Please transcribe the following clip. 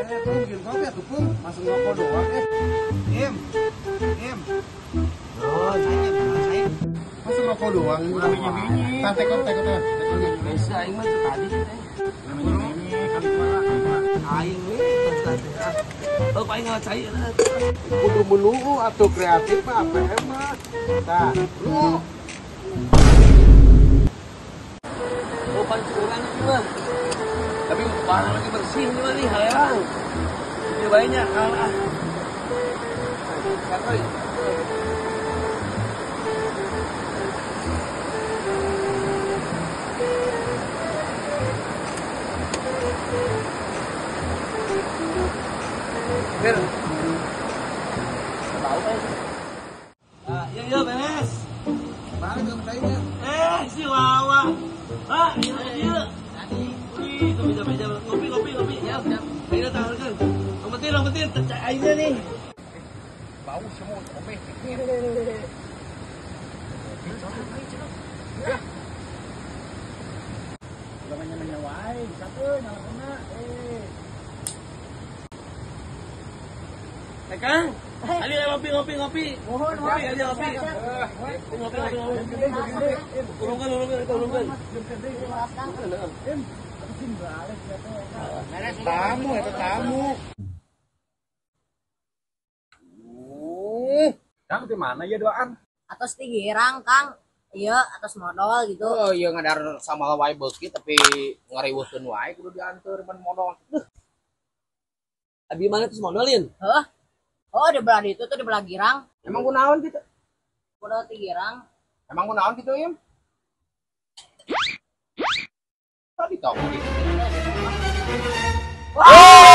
bikin kopi atuh Pung, masuk rokok doang Im. Oh, saya. Masuk rokok doang. Bini. Tekot. Biasa aing mah tadi teh. Namanya bini, kali kumaha. Aing we oh paling ngacai lah. Kudu menunggu atau kreatif mah APM mah. Tah, lu Oh paling kurang sih mah. Tapi barang lagi bersih nih mah nih hayang. Dia banyak kalah. Kakak. Ber. Tahu kan? Ah, iya beres. mana kayaknya? Si Wawa. Ah, iya. Tadi. Wih, itu meja ngopi. Ya, udah. Ayo tangankan. Yang penting airnya nih. Bau semua kopi. Namanya wae, satu nyala Kang. Ali ngopi. Mohon, Ngopi aja ngopi. Ngopi. Turunkan. Tamu. Kang di mana ya doan? Atas tigirang Kang, iya atas modal gitu. Oh iya ngadar sama wae beuki tapi ngariweuhkeun wae kudu dianteur ban modal. Abi mana tuh modalin? Oh di belah itu tuh di belah girang, Emang kunaon gitu? modal tigirang. Emang kunaon gitu ya? Tadi tahu gitu. Wah!